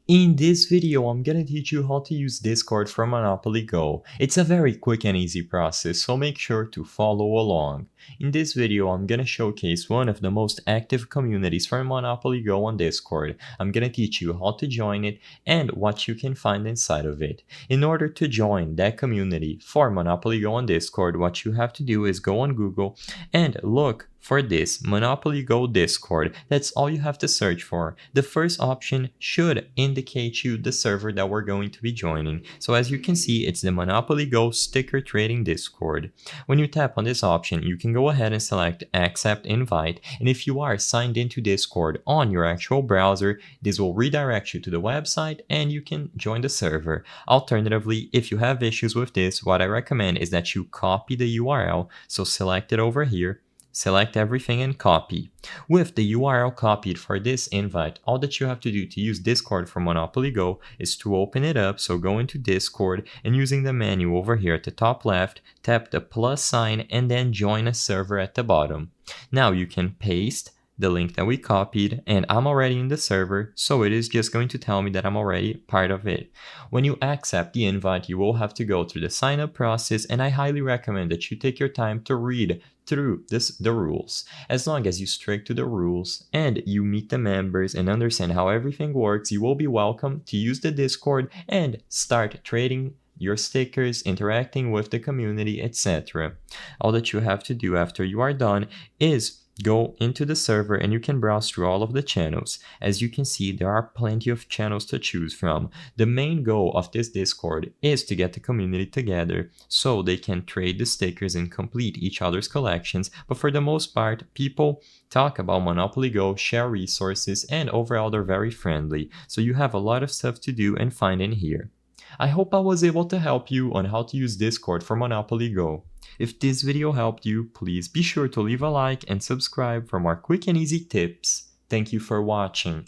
In this video, I'm gonna teach you how to use Discord for Monopoly Go. It's a very quick and easy process, so make sure to follow along. In this video, I'm gonna showcase one of the most active communities for Monopoly Go on Discord. I'm gonna teach you how to join it and what you can find inside of it. In order to join that community for Monopoly Go on Discord, what you have to do is go on Google and look for this Monopoly Go Discord. That's all you have to search for. The first option should indicate you the server that we're going to be joining. So as you can see, it's the Monopoly Go Sticker Trading Discord. When you tap on this option, you can go ahead and select Accept Invite, and if you are signed into Discord on your actual browser, this will redirect you to the website and you can join the server. Alternatively, if you have issues with this, what I recommend is that you copy the URL, so select it over here. Select everything and copy. With the URL copied for this invite, all that you have to do to use Discord for Monopoly Go is to open it up. So go into Discord and using the menu over here at the top left, tap the plus sign and then join a server at the bottom. Now you can paste the link that we copied, and I'm already in the server, so it is just going to tell me that I'm already part of it. When you accept the invite, you will have to go through the sign up process, and I highly recommend that you take your time to read through the rules. As long as you stick to the rules and you meet the members and understand how everything works, you will be welcome to use the Discord and start trading your stickers, interacting with the community, etc. All that you have to do after you are done is go into the server and you can browse through all of the channels. As you can see, there are plenty of channels to choose from. The main goal of this Discord is to get the community together so they can trade the stickers and complete each other's collections, but for the most part, people talk about Monopoly Go, share resources, and overall they're very friendly, so you have a lot of stuff to do and find in here. I hope I was able to help you on how to use Discord for Monopoly Go. If this video helped you, please be sure to leave a like and subscribe for more quick and easy tips. Thank you for watching.